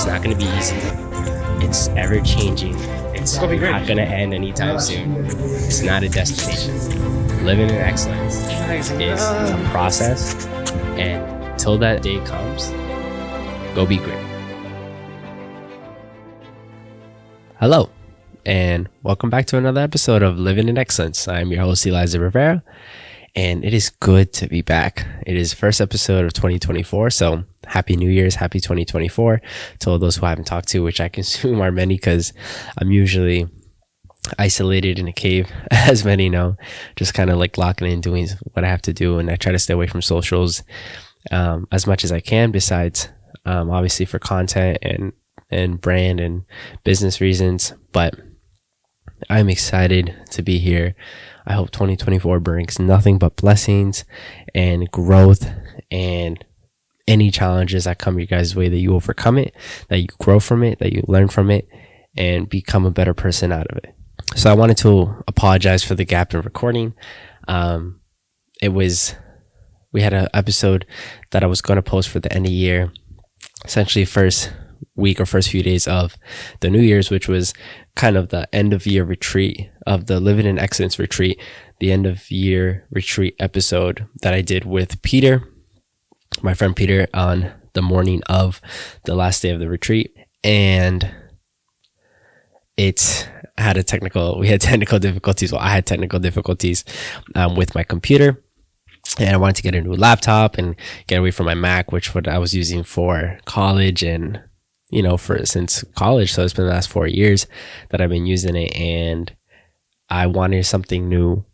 It's not going to be easy. It's ever changing. It's not going to end anytime soon. It's not a destination. Living in excellence is a process, and until that day comes, go be great. Hello, and welcome back to another episode of Living in Excellence. I'm your host, Eliza Rivera, and it is good to be back. It is the first episode of 2024, so Happy New Year's, Happy 2024 to all those who I haven't talked to, which I can assume are many because I'm usually isolated in a cave, as many know, just kind of like locking in, doing what I have to do, and I try to stay away from socials as much as I can, besides obviously for content and brand and business reasons. But I'm excited to be here. I hope 2024 brings nothing but blessings and growth, and any challenges that come your guys' way, that you overcome it, that you grow from it, that you learn from it, and become a better person out of it. So I wanted to apologize for the gap in recording. We had an episode that I was going to post for the end of year, essentially first week or first few days of the New Year's, which was kind of the end of year retreat of the Living in Excellence retreat, the end of year retreat episode that I did with Peter, my friend Peter, on the morning of the last day of the retreat. And we had technical difficulties. Well, I had technical difficulties with my computer, and I wanted to get a new laptop and get away from my Mac, which I was using for college and since college. So it's been the last 4 years that I've been using it, and I wanted something new,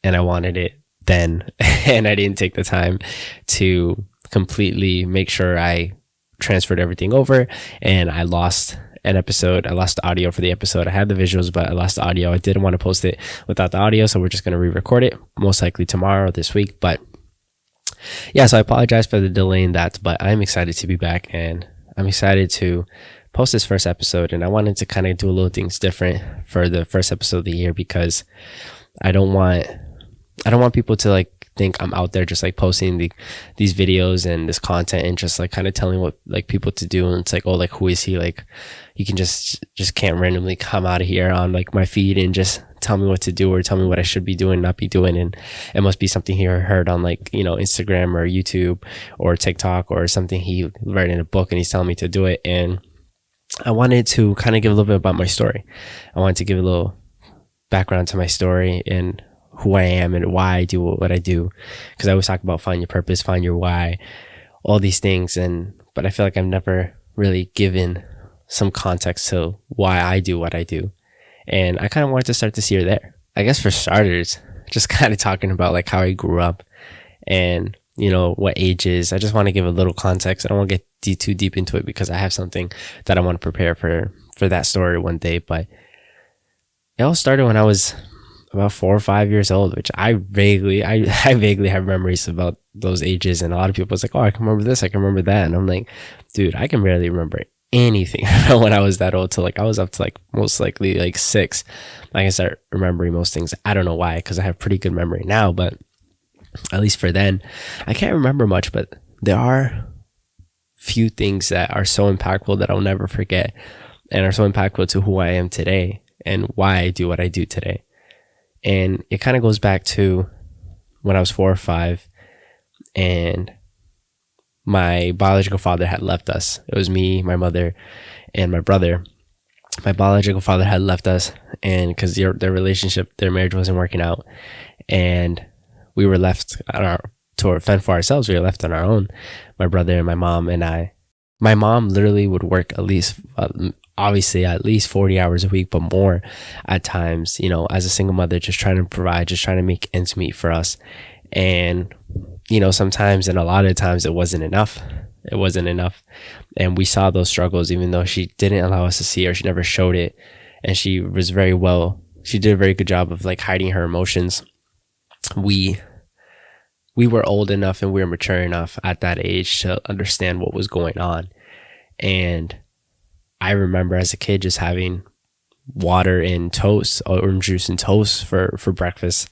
and I wanted it then, and I didn't take the time to completely make sure I transferred everything over, and I lost an episode. I lost the audio for the episode. I had the visuals, but I lost the audio. I didn't want to post it without the audio, so we're just going to re-record it, most likely tomorrow or this week. But yeah, so I apologize for the delay in that, but I'm excited to be back, and I'm excited to post this first episode. And I wanted to kind of do a little things different for the first episode of the year, because I don't want people to like think I'm out there just like posting these videos and this content and just like kind of telling what like people to do. And it's like, oh, like, who is he? Like, you can just can't randomly come out of here on like my feed and just tell me what to do or tell me what I should be doing, not be doing. And it must be something he heard on like, Instagram or YouTube or TikTok, or something he read in a book and he's telling me to do it. And I wanted to kind of give a little bit about my story. I wanted to give a little background to my story and who I am and why I do what I do. Because I always talk about find your purpose, find your why, all these things. But I feel like I've never really given some context to why I do what I do. And I kind of wanted to start this year there. I guess for starters, just kind of talking about like how I grew up and, what ages. I just want to give a little context. I don't want to get too deep into it, because I have something that I want to prepare for that story one day. But it all started when I was about 4 or 5 years old, which I vaguely have memories about those ages. And a lot of people was like, oh, I can remember this, I can remember that. And I'm like, dude, I can barely remember anything when I was that old. So like I was up to like most likely like 6. I can start remembering most things. I don't know why, because I have pretty good memory now, but at least for then, I can't remember much. But there are few things that are so impactful that I'll never forget, and are so impactful to who I am today and why I do what I do today. And it kind of goes back to when I was 4 or 5, and my biological father had left us. It was me, my mother, and my brother. My biological father had left us, and because their relationship, their marriage wasn't working out, and we were left to fend for ourselves. We were left on our own, my brother and my mom and I. My mom literally would work at least 40 hours a week, but more at times, as a single mother, just trying to provide, just trying to make ends meet for us. And, sometimes, and a lot of times, it wasn't enough. It wasn't enough. And we saw those struggles, even though she didn't allow us to see, or she never showed it. And she did a very good job of like hiding her emotions. We were old enough and we were mature enough at that age to understand what was going on. And I remember as a kid just having water and toast, orange juice and toast for breakfast,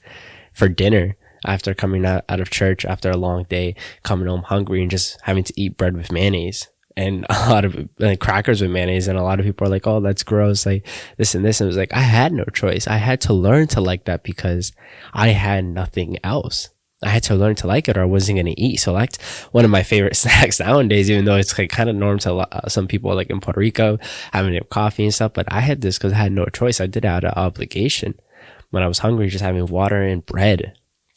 for dinner, after coming out of church after a long day, coming home hungry and just having to eat bread with mayonnaise. and a lot of like crackers with mayonnaise, and a lot of people are like, oh, that's gross, like this and this. And it was like, I had no choice. I had to learn to like that because I had nothing else. I had to learn to like it or I wasn't going to eat. So like one of my favorite snacks nowadays, even though it's like kind of norm to some people like in Puerto Rico having coffee and stuff, but I had this because I had no choice. I did it out of obligation. When I was hungry, just having water and bread.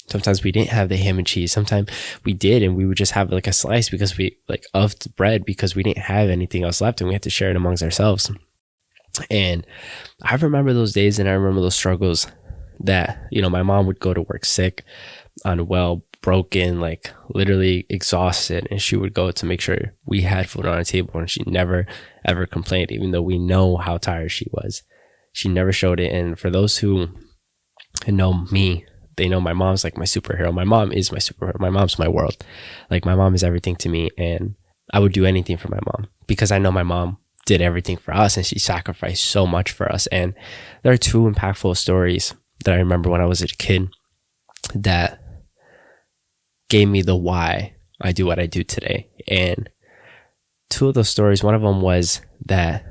Sometimes we didn't have the ham and cheese. Sometimes we did, and we would just have like a slice because we like of the bread because we didn't have anything else left and we had to share it amongst ourselves. And I remember those days, and I remember those struggles that, you know, my mom would go to work sick, unwell, broken, like literally exhausted, and she would go to make sure we had food on our table, and she never ever complained, even though we know how tired she was. She never showed it. And for those who know me, they know my mom's like my superhero. My mom is my superhero. My mom's my world. Like my mom is everything to me, and I would do anything for my mom because I know my mom did everything for us and she sacrificed so much for us. And there are two impactful stories that I remember when I was a kid that gave me the why I do what I do today. And two of those stories, one of them was that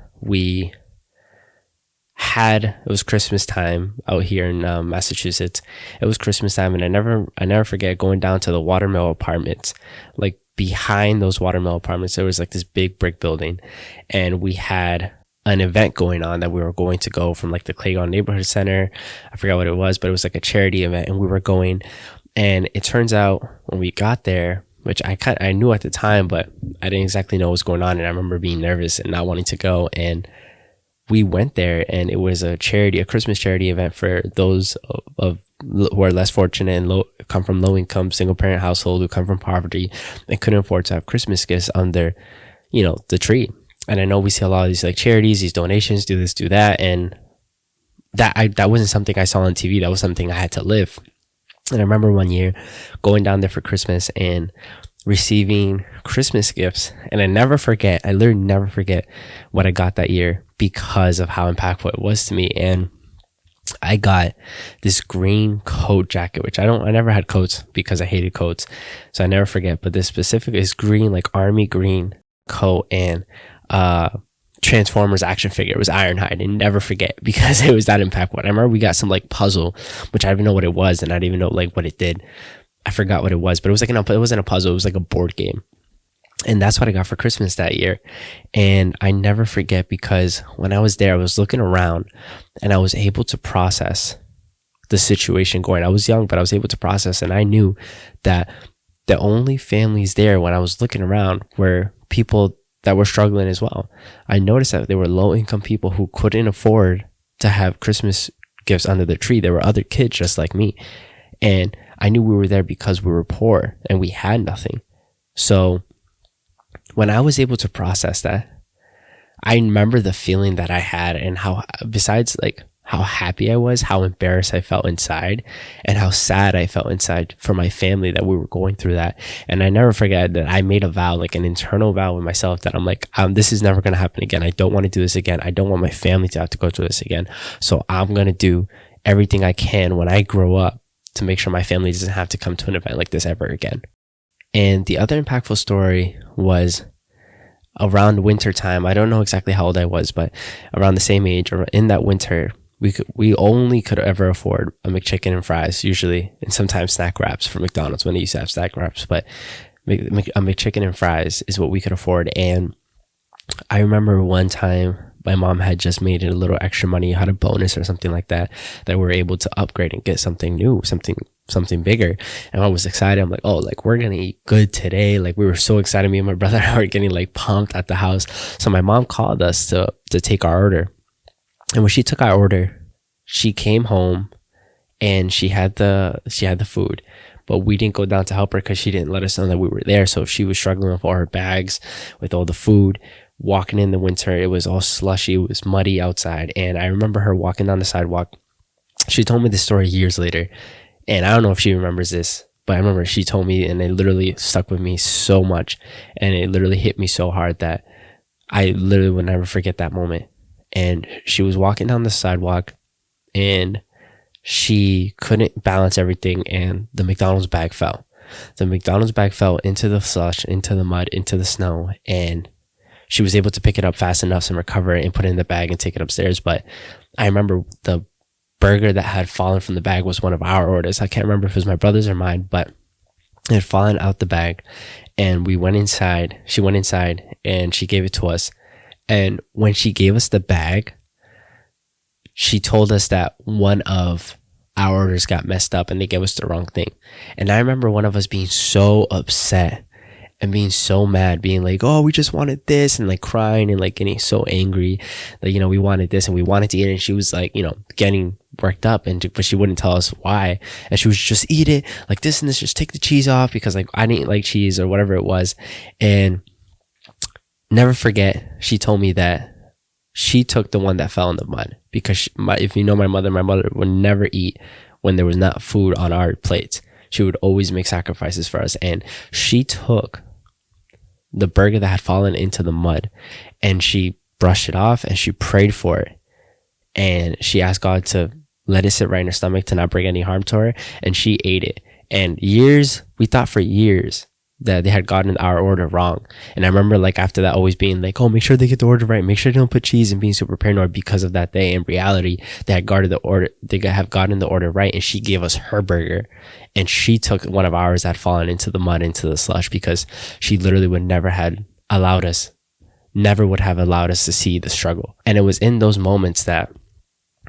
it was Christmas time out here in Massachusetts. It was Christmas time, and I never forget going down to the Watermill Apartments. Like behind those Watermill Apartments, there was like this big brick building, and we had an event going on that we were going to go from like the Claygon Neighborhood Center. I forgot what it was, but it was like a charity event, and we were going. And it turns out when we got there, which I knew at the time, but I didn't exactly know what was going on, and I remember being nervous and not wanting to go. And we went there, and it was a Christmas charity event for those who are less fortunate and come from low income, single parent household, who come from poverty and couldn't afford to have Christmas gifts under, you know, the tree. And I know we see a lot of these like charities, these donations, do this, do that. And that wasn't something I saw on TV. That was something I had to live. And I remember one year going down there for Christmas and receiving Christmas gifts. And I literally never forget what I got that year because of how impactful it was to me. And I got this green coat jacket, which I never had coats because I hated coats. So I never forget, but this specific is green, like army green coat, and Transformers action figure. It was Ironhide, and never forget because it was that impactful. I remember we got some like puzzle, which I didn't even know what it was, and I didn't even know like what it did. I forgot what it was, but it was like it wasn't a puzzle. It was like a board game. And that's what I got for Christmas that year. And I never forget because when I was there, I was looking around and I was able to process the situation going. I was young, but I was able to process. And I knew that the only families there when I was looking around were people that were struggling as well. I noticed that there were low income people who couldn't afford to have Christmas gifts under the tree. There were other kids just like me. And I knew we were there because we were poor and we had nothing. So when I was able to process that, I remember the feeling that I had and how, besides like how happy I was, how embarrassed I felt inside and how sad I felt inside for my family that we were going through that. And I never forget that I made a vow, like an internal vow with myself, that I'm like, this is never going to happen again. I don't want to do this again. I don't want my family to have to go through this again. So I'm going to do everything I can when I grow up to make sure my family doesn't have to come to an event like this ever again. And the other impactful story was around winter time. I don't know exactly how old I was, but around the same age, or in that winter, we only could ever afford a McChicken and fries, usually, and sometimes snack wraps from McDonald's when they used to have snack wraps. But a McChicken and fries is what we could afford. And I remember one time my mom had just made a little extra money, had a bonus or something like that we were able to upgrade and get something new, something bigger. And I was excited. I'm like, oh, like we're gonna eat good today. Like we were so excited. Me and my brother were getting like pumped at the house. So my mom called us to take our order. And when she took our order, she came home and she had the food, but we didn't go down to help her because she didn't let us know that we were there. So she was struggling with all her bags, with all the food. Walking in the winter, it was all slushy, it was muddy outside. And I remember her walking down the sidewalk. She told me this story years later, and I don't know if she remembers this, but I remember she told me, and it literally stuck with me so much, and it literally hit me so hard that I literally would never forget that moment. And she was walking down the sidewalk and she couldn't balance everything, and the McDonald's bag fell. The McDonald's bag fell into the slush, into the mud, into the snow, and she was able to pick it up fast enough and recover it and put it in the bag and take it upstairs. But I remember the burger that had fallen from the bag was one of our orders. I can't remember if it was my brother's or mine, but it had fallen out the bag. And we went inside. She went inside and she gave it to us. And when she gave us the bag, she told us that one of our orders got messed up and they gave us the wrong thing. And I remember one of us being so upset and being so mad, being like, oh, we just wanted this, and like crying and like getting so angry that, we wanted this and we wanted to eat it. And she was like, getting worked up, but she wouldn't tell us why. And she was just eat it like this and this, just take the cheese off, because like I didn't like cheese or whatever it was. And never forget, she told me that she took the one that fell in the mud, because if you know my mother would never eat when there was not food on our plates. She would always make sacrifices for us. And she took the burger that had fallen into the mud and she brushed it off and she prayed for it. And she asked God to let it sit right in her stomach to not bring any harm to her. And she ate it. And we thought for years that they had gotten our order wrong. And I remember like after that always being like, oh, make sure they get the order right. Make sure they don't put cheese, and being super paranoid because of that day. In reality, they have gotten the order right. And she gave us her burger. And she took one of ours that had fallen into the mud, into the slush, because she literally would never have allowed us to see the struggle. And it was in those moments that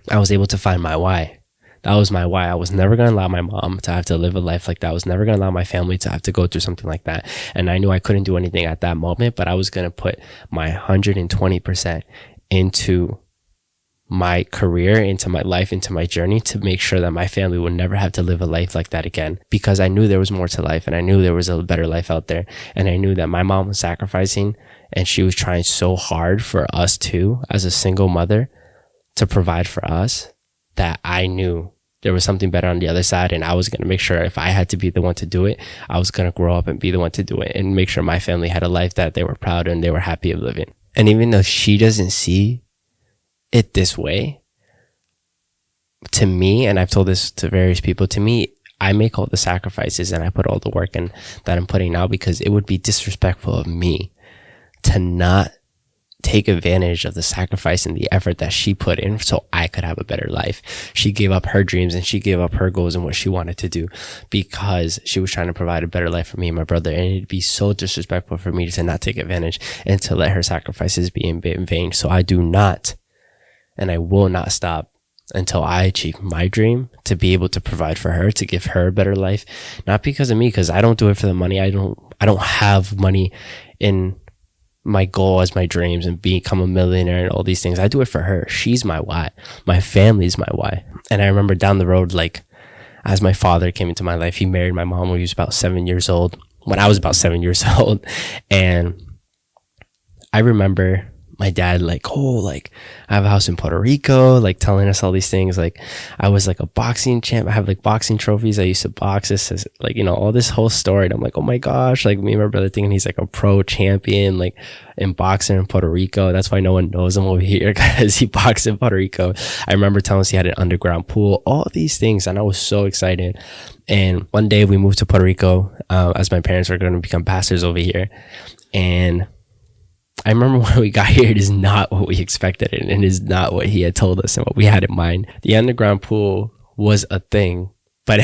I was able to find my why. That was my why. I was never going to allow my mom to have to live a life like that. I was never going to allow my family to have to go through something like that. And I knew I couldn't do anything at that moment, but I was going to put my 120% into my career, into my life, into my journey, to make sure that my family would never have to live a life like that again. Because I knew there was more to life, and I knew there was a better life out there. And I knew that my mom was sacrificing, and she was trying so hard for us too, as a single mother, to provide for us, that I knew there was something better on the other side. And I was going to make sure, if I had to be the one to do it, I was going to grow up and be the one to do it and make sure my family had a life that they were proud and they were happy of living. And even though she doesn't see it this way, to me, and I've told this to various people, to me, I make all the sacrifices and I put all the work in that I'm putting now, because it would be disrespectful of me to not take advantage of the sacrifice and the effort that she put in so I could have a better life. She gave up her dreams and she gave up her goals and what she wanted to do because she was trying to provide a better life for me and my brother. And it'd be so disrespectful for me to not take advantage and to let her sacrifices be in vain. So I do not, and I will not stop until I achieve my dream to be able to provide for her, to give her a better life. Not because of me, because I don't do it for the money. I don't have money in my goal as my dreams and become a millionaire and all these things. I do it for her. She's my why. My family's my why. And I remember down the road, like as my father came into my life, he married my mom when he was about 7 years old, when I was about 7 years old. And I remember my dad I have a house in Puerto Rico, like telling us all these things. Like I was like a boxing champ. I have like boxing trophies. I used to box this, like, all this whole story. And I'm like, oh my gosh, like me and my brother thinking he's like a pro champion, like in boxing in Puerto Rico. That's why no one knows him over here, because he boxed in Puerto Rico. I remember telling us he had an underground pool, all these things. And I was so excited. And one day we moved to Puerto Rico, as my parents were going to become pastors over here. And I remember when we got here, it is not what we expected, and it is not what he had told us and what we had in mind. The underground pool was a thing, but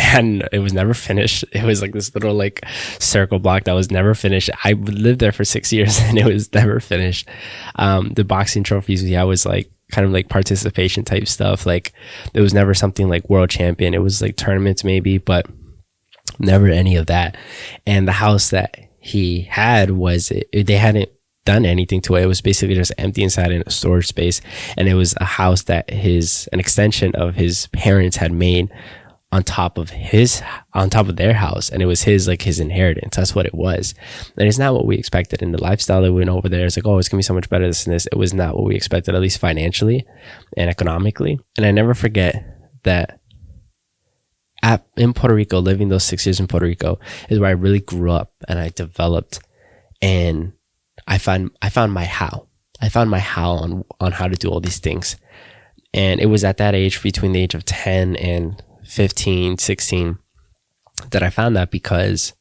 it was never finished. It was like this little like circle block that was never finished. I lived there for 6 years and it was never finished. The boxing trophies we had was like kind of like participation type stuff. Like it was never something like world champion. It was like tournaments maybe, but never any of that. And the house that he had they hadn't done anything to it. It was basically just empty inside in a storage space. And it was a house that an extension of his parents had made on top of their house. And it was his inheritance. That's what it was. And it's not what we expected. In the lifestyle that we went over there, it's like, oh, it's gonna be so much better, this and this. It was not what we expected, at least financially and economically. And I never forget that in Puerto Rico, living those 6 years in Puerto Rico is where I really grew up and I developed, and I found my how. I found my how on how to do all these things. And it was at that age, between the age of 10 and 15, 16, that I found that, because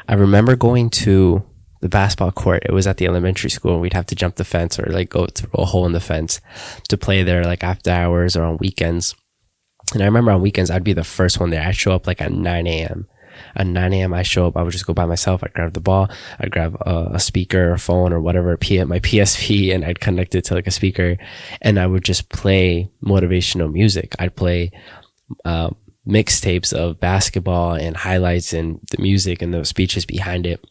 I remember going to the basketball court. It was at the elementary school, and we'd have to jump the fence or like go through a hole in the fence to play there, like after hours or on weekends. And I remember on weekends, I'd be the first one there. I'd show up like at 9 a.m. At 9 a.m. I show up, I would just go by myself. I'd grab the ball, I'd grab a speaker or phone or whatever, my PSP, and I'd connect it to like a speaker, and I would just play motivational music. I'd play mixtapes of basketball and highlights and the music and the speeches behind it.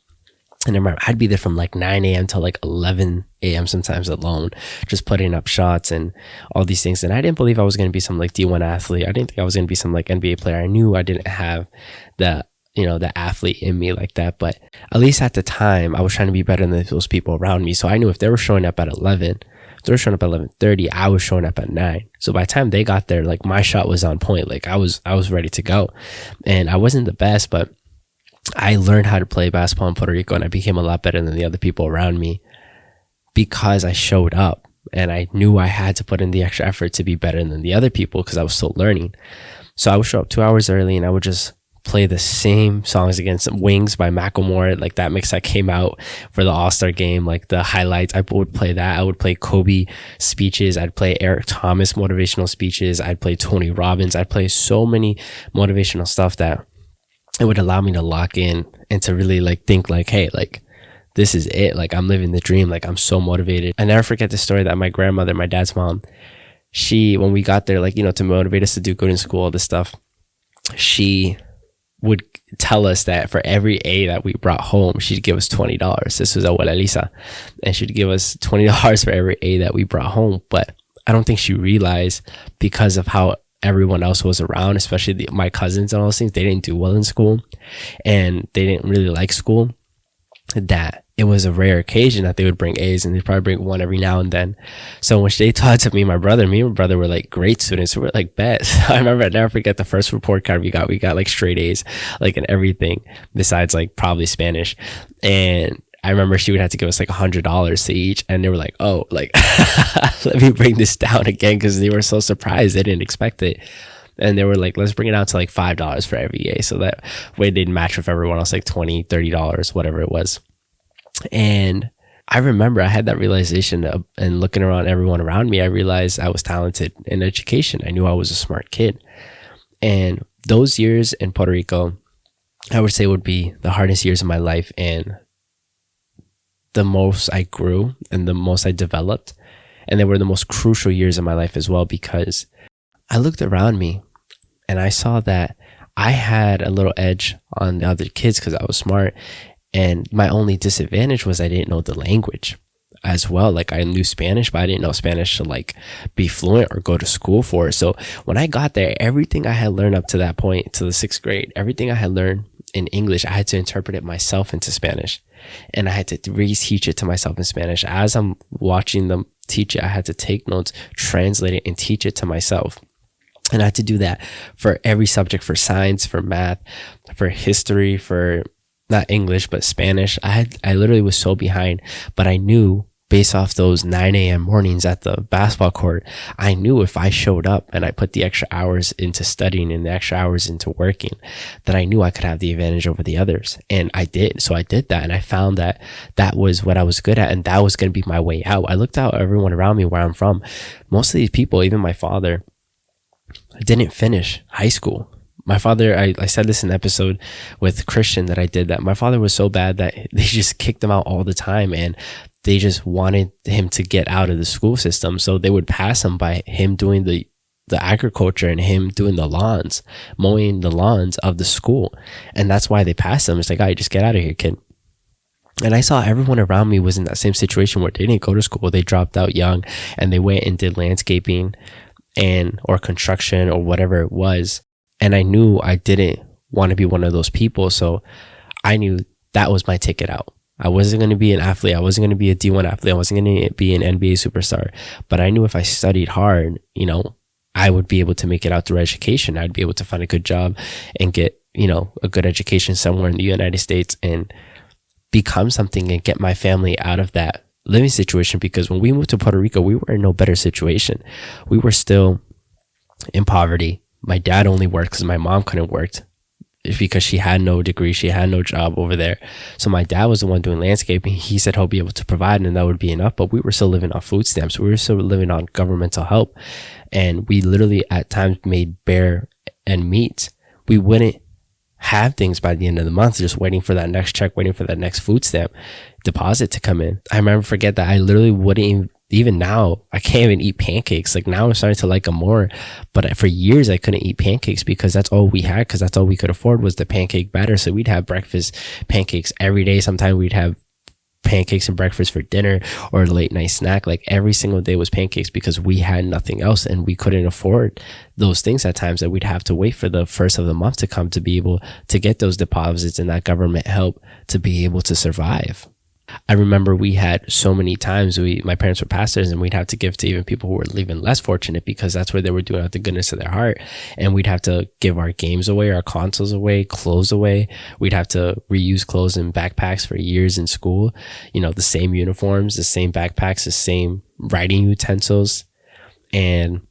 And I remember I'd be there from like 9 a.m. till like 11 a.m. sometimes alone, just putting up shots and all these things. And I didn't believe I was going to be some like D1 athlete. I didn't think I was going to be some like NBA player. I knew I didn't have the athlete in me like that. But at least at the time, I was trying to be better than those people around me. So I knew if they were showing up at 11, if they were showing up at 11:30, I was showing up at 9. So by the time they got there, like my shot was on point. Like I was ready to go. And I wasn't the best, but I learned how to play basketball in Puerto Rico, and I became a lot better than the other people around me because I showed up, and I knew I had to put in the extra effort to be better than the other people because I was still learning. So I would show up 2 hours early, and I would just play the same songs again. Some Wings by Macklemore, like that mix that came out for the All-Star game, like the highlights. I would play that. I would play Kobe speeches. I'd play Eric Thomas motivational speeches. I'd play Tony Robbins. I'd play so many motivational stuff that it would allow me to lock in and to really like think like, hey, like this is it. Like I'm living the dream. Like I'm so motivated. I never forget the story that my grandmother, my dad's mom, when we got there, like, to motivate us to do good in school, all this stuff, she would tell us that for every A that we brought home, she'd give us $20. This was Abuela Lisa. And she'd give us $20 for every A that we brought home. But I don't think she realized, because of how everyone else was around, especially my cousins and all those things, they didn't do well in school and they didn't really like school, that it was a rare occasion that they would bring A's, and they'd probably bring one every now and then. So when they taught to me and my brother were like great students. We were like best. I remember, I never forget the first report card we got like straight A's, like in everything besides like probably Spanish. And I remember she would have to give us like $100 to each, and they were like, oh, like let me bring this down again, because they were so surprised. They didn't expect it. And they were like, let's bring it down to like $5 for every A, so that way they'd match with everyone else, like $20, $30, whatever it was. And I remember I had that realization and looking around everyone around me, I realized I was talented in education. I knew I was a smart kid. And those years in Puerto Rico, I would say, would be the hardest years of my life, and the most I grew and the most I developed. And they were the most crucial years of my life as well, because I looked around me and I saw that I had a little edge on the other kids because I was smart. And my only disadvantage was I didn't know the language as well. Like I knew Spanish, but I didn't know Spanish to like be fluent or go to school for. So when I got there, everything I had learned up to that point, to the 6th grade, everything I had learned in English, I had to interpret it myself into Spanish. And I had to reteach it to myself in Spanish. As I'm watching them teach it, I had to take notes, translate it, and teach it to myself. And I had to do that for every subject, for science, for math, for history, for not English, but Spanish. I literally was so behind, but I knew, based off those 9 a.m. mornings at the basketball court, I knew if I showed up and I put the extra hours into studying and the extra hours into working, that I knew I could have the advantage over the others. And I did. So I did that. And I found that that was what I was good at. And that was going to be my way out. I looked out everyone around me where I'm from. Most of these people, even my father, didn't finish high school. My father, I said this in an episode with Christian that I did, that my father was so bad that they just kicked him out all the time, and they just wanted him to get out of the school system. So they would pass him by him doing the agriculture and him doing the lawns, mowing the lawns of the school. And that's why they passed him. It's like, all right, just get out of here, kid. And I saw everyone around me was in that same situation where they didn't go to school. They dropped out young and they went and did landscaping or construction or whatever it was. And I knew I didn't want to be one of those people. So I knew that was my ticket out. I wasn't going to be an athlete. I wasn't going to be a D1 athlete. I wasn't going to be an NBA superstar. But I knew if I studied hard, I would be able to make it out through education. I'd be able to find a good job and get, a good education somewhere in the United States and become something and get my family out of that living situation. Because when we moved to Puerto Rico, we were in no better situation. We were still in poverty. My dad only worked because my mom couldn't work. because she had no degree, she had no job over there. So my dad was the one doing landscaping. He said he'll be able to provide and that would be enough, but we were still living on food stamps. We were still living on governmental help. And we literally at times made bare and meat. We wouldn't have things by the end of the month, just waiting for that next check, waiting for that next food stamp deposit to come in. I remember forget that I literally wouldn't even now, I can't even eat pancakes. Like now I'm starting to like them more, but for years I couldn't eat pancakes because that's all we had, because that's all we could afford was the pancake batter. So we'd have breakfast pancakes every day. Sometimes we'd have pancakes and breakfast for dinner or a late night snack. Like every single day was pancakes because we had nothing else and we couldn't afford those things at times, that we'd have to wait for the first of the month to come to be able to get those deposits and that government help to be able to survive. I remember we had so many times my parents were pastors and we'd have to give to even people who were even less fortunate because that's where they were doing out the goodness of their heart. And we'd have to give our games away, our consoles away, clothes away. We'd have to reuse clothes and backpacks for years in school. You know, the same uniforms, the same backpacks, the same writing utensils. And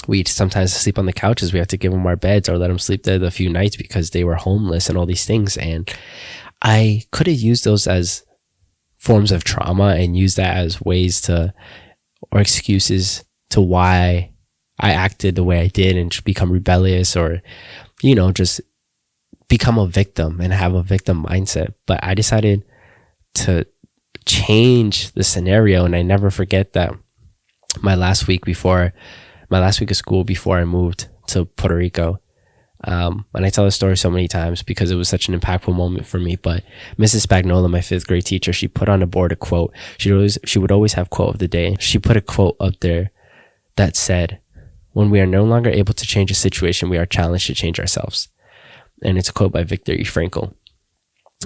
we'd sometimes sleep on the couches. We had to give them our beds or let them sleep there the few nights because they were homeless and all these things. And I could have used those as forms of trauma and use that as ways to, or excuses to why I acted the way I did and become rebellious or, you know, just become a victim and have a victim mindset. But I decided to change the scenario. And I never forget that my last week of school before I moved to Puerto Rico, and I tell this story so many times because it was such an impactful moment for me. But Mrs. Spagnola, my 5th grade teacher, she put on a board a quote. She would always have quote of the day. She put a quote up there that said, "When we are no longer able to change a situation, we are challenged to change ourselves." And it's a quote by Viktor E. Frankl.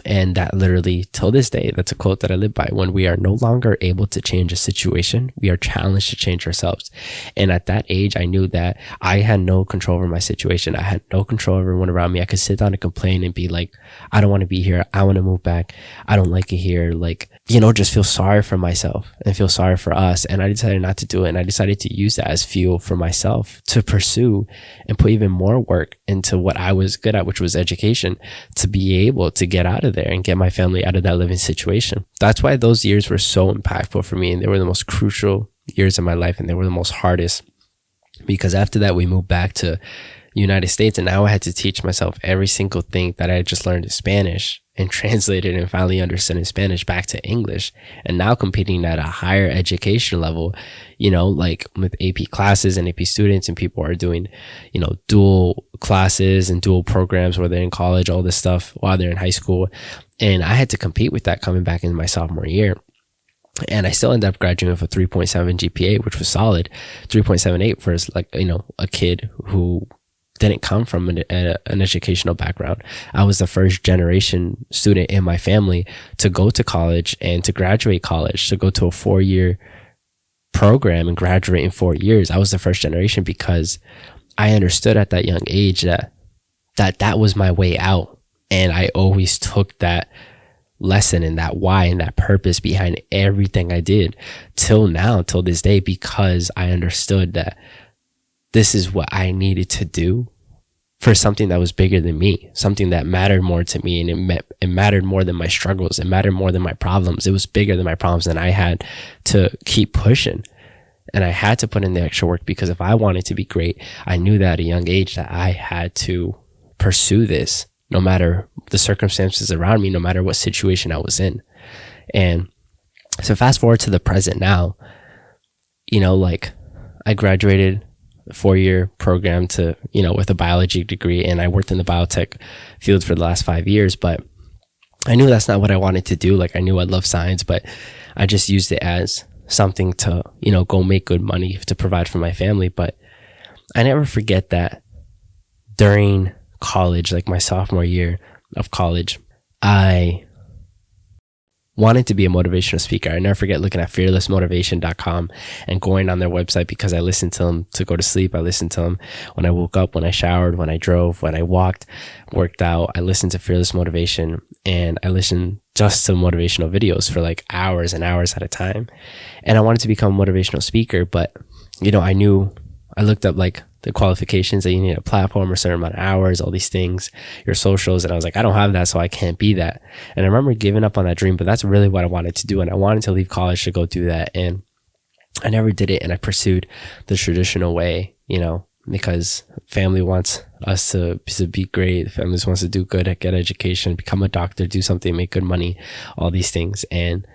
And that literally, till this day, that's a quote that I live by. When we are no longer able to change a situation, we are challenged to change ourselves. And at that age, I knew that I had no control over my situation. I had no control over everyone around me. I could sit down and complain and be like, I don't want to be here. I want to move back. I don't like it here. Like, you know, just feel sorry for myself and feel sorry for us. And I decided not to do it. And I decided to use that as fuel for myself to pursue and put even more work into what I was good at, which was education, to be able to get out of there and get my family out of that living situation. That's why those years were so impactful for me. And they were the most crucial years of my life. And they were the most hardest because after that, we moved back to United States. And now I had to teach myself every single thing that I had just learned in Spanish and translated and finally understood in Spanish back to English. And now competing at a higher education level, you know, like with AP classes and AP students, and people are doing, you know, dual classes and dual programs where they're in college, all this stuff while they're in high school. And I had to compete with that coming back in my sophomore year. And I still ended up graduating with a 3.7 GPA, which was solid. 3.78 for, like, you know, a kid who didn't come from an educational background. I was the first generation student in my family to go to college and to graduate college, to go to a 4-year program and graduate in 4 years. I was the first generation because I understood at that young age that was my way out. And I always took that lesson and that why and that purpose behind everything I did till now, till this day, because I understood that this is what I needed to do for something that was bigger than me, something that mattered more to me. And it mattered more than my struggles. It mattered more than my problems. It was bigger than my problems, and I had to keep pushing. And I had to put in the extra work because if I wanted to be great, I knew that at a young age that I had to pursue this no matter the circumstances around me, no matter what situation I was in. And so fast forward to the present now, you know, like I graduated a 4-year program to, you know, with a biology degree, and I worked in the biotech field for the last 5 years, but I knew that's not what I wanted to do. Like I knew I loved science, but I just used it as something to, you know, go make good money to provide for my family. But I never forget that during college, like my sophomore year of college, I wanted to be a motivational speaker. I never forget looking at fearlessmotivation.com and going on their website because I listened to them to go to sleep. I listened to them when I woke up, when I showered, when I drove, when I walked, worked out. I listened to Fearless Motivation, and I listened just to motivational videos for like hours and hours at a time. And I wanted to become a motivational speaker, but, you know, I looked up like the qualifications that you need a platform, a certain amount of hours, all these things, your socials. And I was like, I don't have that, so I can't be that. And I remember giving up on that dream, but that's really what I wanted to do. And I wanted to leave college to go do that. And I never did it. And I pursued the traditional way, because family wants us to be great. Family wants to do good, get education, become a doctor, do something, make good money, all these things. And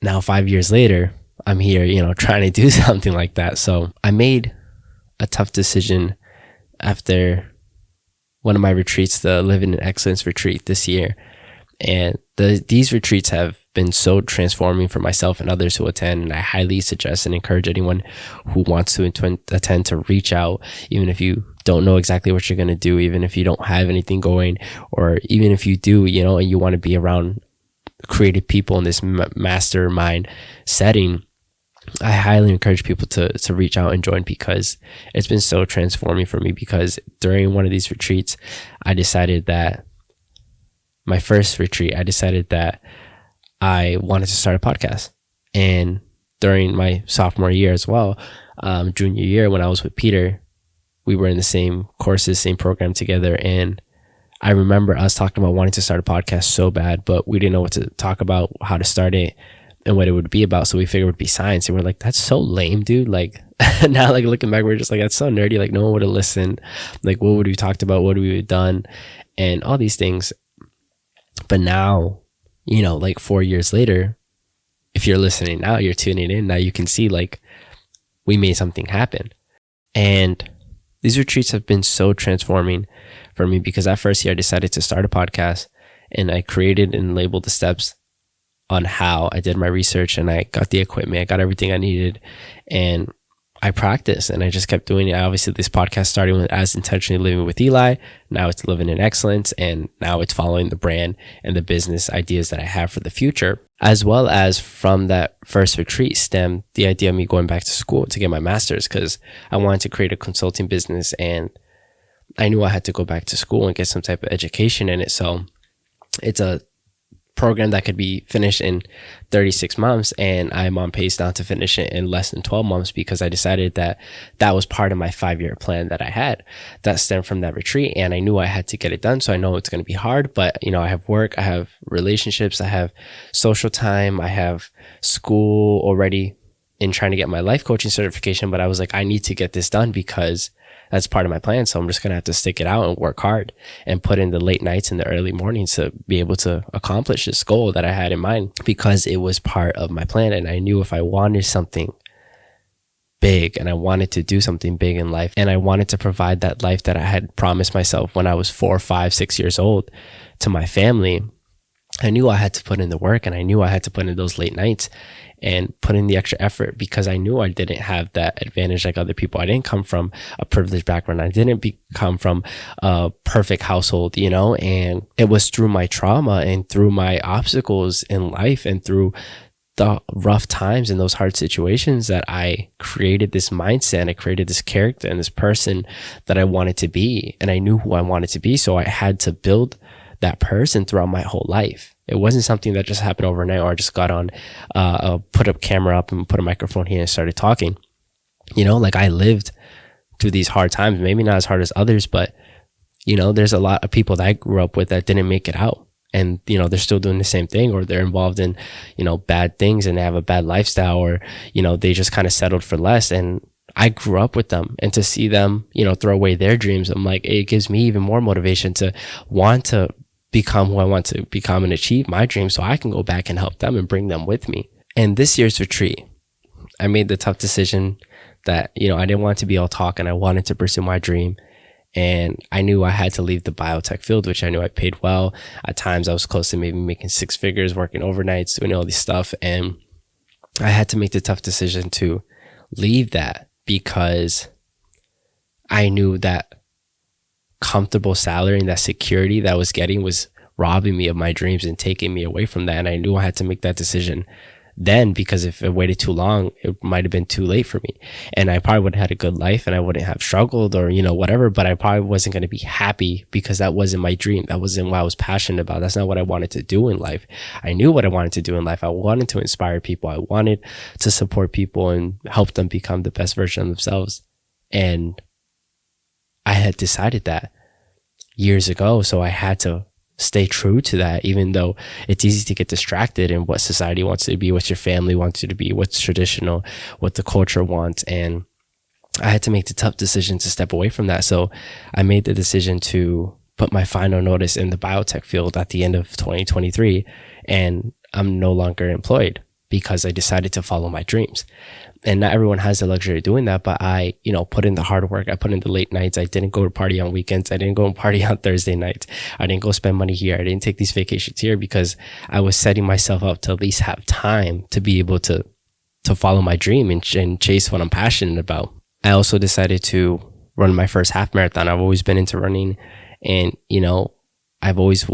now 5 years later, I'm here, trying to do something like that. So I made a tough decision after one of my retreats, the Living in Excellence retreat this year. And these retreats have been so transforming for myself and others who attend. And I highly suggest and encourage anyone who wants to attend to reach out, even if you don't know exactly what you're going to do, even if you don't have anything going, or even if you do, and you want to be around creative people in this mastermind setting. I highly encourage people to reach out and join, because it's been so transforming for me. Because during one of these retreats, I decided that my first retreat, I decided that I wanted to start a podcast. And during my sophomore year as well, junior year, when I was with Peter, we were in the same courses, same program together. And I remember us talking about wanting to start a podcast so bad, but we didn't know what to talk about, how to start it, and what it would be about. So we figured it would be science. And we're like, that's so lame, dude. Like now, like looking back, we're just like, that's so nerdy. Like no one would have listened. Like what would we talked about? What would we have done? And all these things. But now, like 4 years later, if you're listening now, you're tuning in, now you can see like we made something happen. And these retreats have been so transforming for me, because that first year I decided to start a podcast, and I created and labeled the steps on how. I did my research, and I got the equipment, I got everything I needed, and I practiced, and I just kept doing it. Obviously, this podcast started with as Intentionally Living with Eli. Now it's Living in Excellence, and now it's following the brand and the business ideas that I have for the future. As well as from that first retreat stemmed the idea of me going back to school to get my master's, because I wanted to create a consulting business, and I knew I had to go back to school and get some type of education in it. So it's a program that could be finished in 36 months, and I'm on pace now to finish it in less than 12 months, because I decided that that was part of my 5-year plan that I had that stemmed from that retreat. And I knew I had to get it done. So I know it's going to be hard, but I have work, I have relationships, I have social time, I have school already in trying to get my life coaching certification. But I was like, I need to get this done, because that's part of my plan. So I'm just going to have to stick it out and work hard and put in the late nights and the early mornings to be able to accomplish this goal that I had in mind, because it was part of my plan. And I knew if I wanted something big, and I wanted to do something big in life, and I wanted to provide that life that I had promised myself when I was 4, 5, 6 years old to my family, I knew I had to put in the work, and I knew I had to put in those late nights and put in the extra effort, because I knew I didn't have that advantage like other people. I didn't come from a privileged background. I didn't come from a perfect household, and it was through my trauma and through my obstacles in life and through the rough times and those hard situations that I created this mindset, and I created this character and this person that I wanted to be. And I knew who I wanted to be. So I had to build that person throughout my whole life. It wasn't something that just happened overnight, or I just got on, put a camera up and put a microphone here and started talking. Like I lived through these hard times, maybe not as hard as others, but there's a lot of people that I grew up with that didn't make it out. And, they're still doing the same thing, or they're involved in, bad things, and they have a bad lifestyle, or, they just kind of settled for less. And I grew up with them, and to see them, throw away their dreams, I'm like, it gives me even more motivation to want to become who I want to become and achieve my dreams, so I can go back and help them and bring them with me. And this year's retreat, I made the tough decision that, I didn't want to be all talk, and I wanted to pursue my dream. And I knew I had to leave the biotech field, which I knew I paid well. At times I was close to maybe making 6 figures, working overnights, doing all this stuff. And I had to make the tough decision to leave that, because I knew that comfortable salary and that security that I was getting was robbing me of my dreams and taking me away from that. And I knew I had to make that decision then, because if I waited too long, it might have been too late for me. And I probably would have had a good life, and I wouldn't have struggled, or, whatever, but I probably wasn't going to be happy, because that wasn't my dream. That wasn't what I was passionate about. That's not what I wanted to do in life. I knew what I wanted to do in life. I wanted to inspire people. I wanted to support people and help them become the best version of themselves. And I had decided that years ago. So I had to stay true to that, even though it's easy to get distracted in what society wants you to be, what your family wants you to be, what's traditional, what the culture wants. And I had to make the tough decision to step away from that. So I made the decision to put my final notice in the biotech field at the end of 2023. And I'm no longer employed because I decided to follow my dreams. And not everyone has the luxury of doing that, but I, put in the hard work. I put in the late nights. I didn't go to party on weekends. I didn't go and party on Thursday nights. I didn't go spend money here. I didn't take these vacations here because I was setting myself up to at least have time to be able to follow my dream and chase what I'm passionate about. I also decided to run my first half marathon. I've always been into running, and, I've always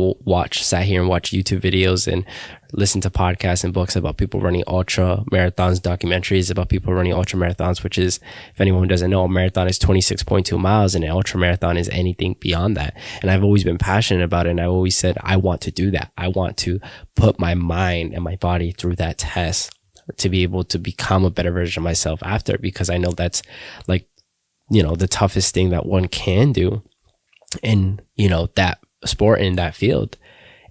sat here and watched YouTube videos and listened to podcasts and books about people running ultra marathons, documentaries about people running ultra marathons, which is, if anyone doesn't know, a marathon is 26.2 miles and an ultra marathon is anything beyond that. And I've always been passionate about it. And I always said, I want to do that. I want to put my mind and my body through that test to be able to become a better version of myself after, because I know that's like, the toughest thing that one can do in, that sport in that field.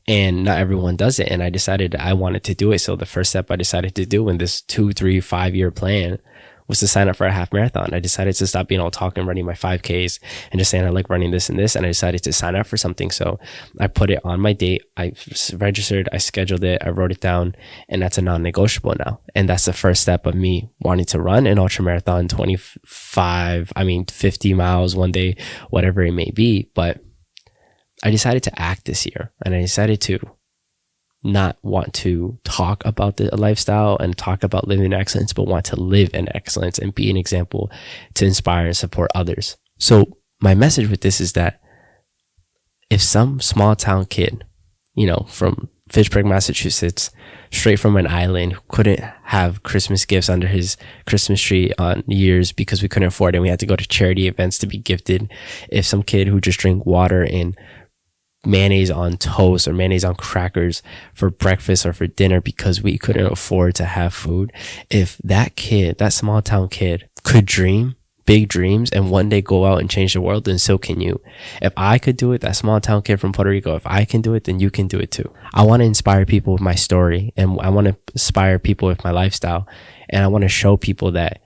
And not everyone does it. And I decided I wanted to do it. So the first step I decided to do in this 2, 3, 5 year plan was to sign up for a half marathon. I decided to stop being all talk and running my 5Ks and just saying I like running this and this. And I decided to sign up for something. So I put it on my date. I registered, I scheduled it, I wrote it down, and that's a non-negotiable now. And that's the first step of me wanting to run an ultra marathon, 50 miles one day, whatever it may be. But I decided to act this year, and I decided to not want to talk about the lifestyle and talk about living in excellence, but want to live in excellence and be an example to inspire and support others. So my message with this is that if some small town kid, from Fitchburg, Massachusetts, straight from an island, who couldn't have Christmas gifts under his Christmas tree on years because we couldn't afford it and we had to go to charity events to be gifted, if some kid who just drank water and mayonnaise on toast or mayonnaise on crackers for breakfast or for dinner because we couldn't afford to have food, if that kid, that small town kid, could dream big dreams and one day go out and change the world, then so can you. If I could do it, that small town kid from Puerto Rico, if I can do it, then you can do it too. I want to inspire people with my story, and I want to inspire people with my lifestyle, and I want to show people that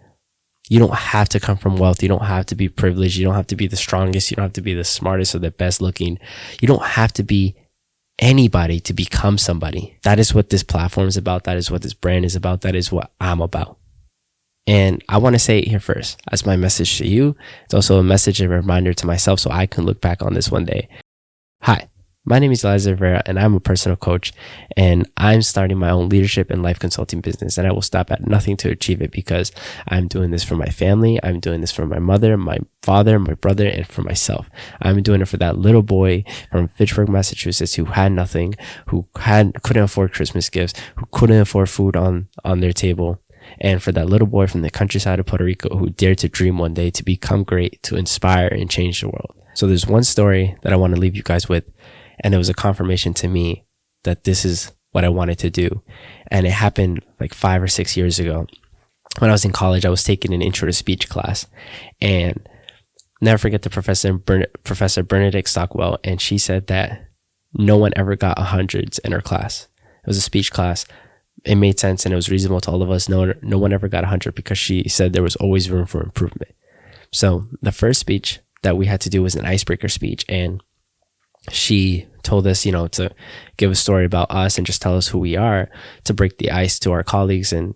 you don't have to come from wealth. You don't have to be privileged. You don't have to be the strongest. You don't have to be the smartest or the best looking. You don't have to be anybody to become somebody. That is what this platform is about. That is what this brand is about. That is what I'm about. And I want to say it here first as my message to you. It's also a message and a reminder to myself so I can look back on this one day. Hi. My name is Eliezer Rivera, and I'm a personal coach, and I'm starting my own leadership and life consulting business, and I will stop at nothing to achieve it because I'm doing this for my family. I'm doing this for my mother, my father, my brother, and for myself. I'm doing it for that little boy from Fitchburg, Massachusetts, who had nothing, who couldn't afford Christmas gifts, who couldn't afford food on their table. And for that little boy from the countryside of Puerto Rico who dared to dream one day to become great, to inspire and change the world. So there's one story that I want to leave you guys with. And it was a confirmation to me that this is what I wanted to do. And it happened like 5 or 6 years ago. When I was in college, I was taking an intro to speech class. And never forget the Professor Bernadette Stockwell. And she said that no one ever got 100s in her class. It was a speech class. It made sense and it was reasonable to all of us. No one ever got 100 because she said there was always room for improvement. So the first speech that we had to do was an icebreaker speech. And she told us, to give a story about us and just tell us who we are, to break the ice to our colleagues and,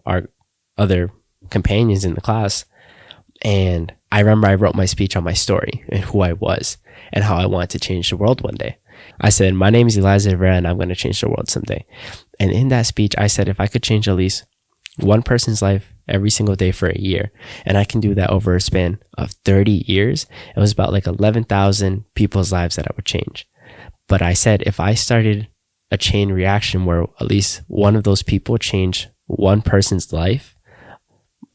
our other companions in the class. And I remember I wrote my speech on my story and who I was and how I wanted to change the world one day. I said, my name is Eliezer Rivera and I'm going to change the world someday. And in that speech, I said, if I could change at least one person's life every single day for a year, and I can do that over a span of 30 years, it was about like 11,000 people's lives that I would change. But I said, if I started a chain reaction where at least one of those people changed one person's life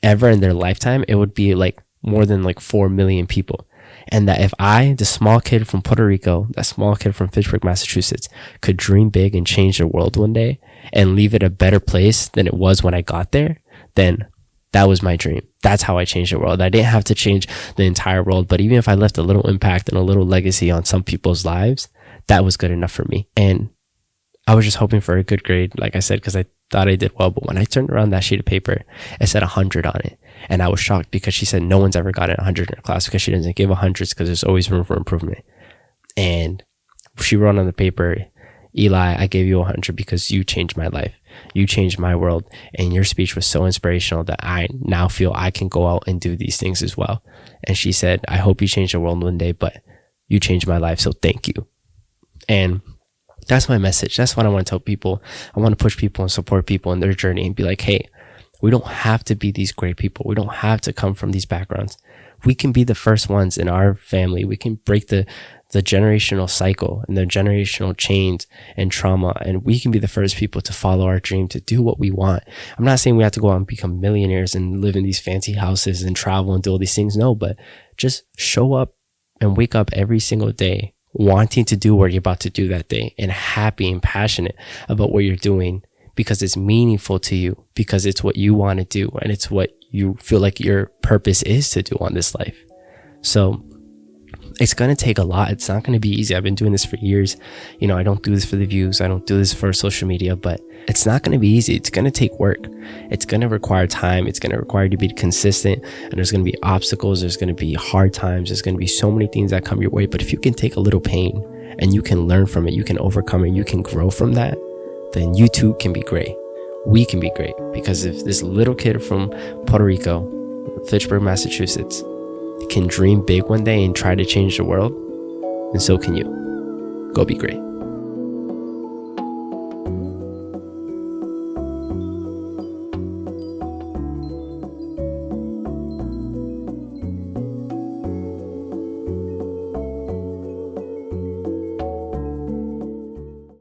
ever in their lifetime, it would be like more than like 4 million people. And that if I, the small kid from Puerto Rico, that small kid from Fitchburg, Massachusetts, could dream big and change the world one day and leave it a better place than it was when I got there, then That was my dream. That's how I changed the world. I didn't have to change the entire world, but even if I left a little impact and a little legacy on some people's lives, that was good enough for me. And I was just hoping for a good grade, like I said, because I thought I did well. But when I turned around that sheet of paper, it said 100 on it. And I was shocked because she said no one's ever gotten 100 in her class, because she doesn't give 100s, because there's always room for improvement. And she wrote on the paper, Eli, I gave you 100 because you changed my life. You changed my world. And your speech was so inspirational that I now feel I can go out and do these things as well. And she said, I hope you change the world one day, but you changed my life. So thank you. And that's my message. That's what I want to tell people. I want to push people and support people in their journey and be like, hey, we don't have to be these great people. We don't have to come from these backgrounds. We can be the first ones in our family. We can break the generational cycle and the generational chains and trauma. And we can be the first people to follow our dream, to do what we want. I'm not saying we have to go out and become millionaires and live in these fancy houses and travel and do all these things. No, but just show up and wake up every single day wanting to do what you're about to do that day, and happy and passionate about what you're doing, because it's meaningful to you, because it's what you want to do, and it's what you feel like your purpose is to do on this life. So it's going to take a lot. It's not going to be easy. I've been doing this for years. You know, I don't do this for the views. I don't do this for social media, but it's not going to be easy. It's going to take work. It's going to require time. It's going to require you to be consistent, and there's going to be obstacles. There's going to be hard times. There's going to be so many things that come your way. But if you can take a little pain and you can learn from it, you can overcome it, you can grow from that, then you too can be great. We can be great, because if this little kid from Puerto Rico, Fitchburg, Massachusetts, can dream big one day and try to change the world, and so can you. Go be great.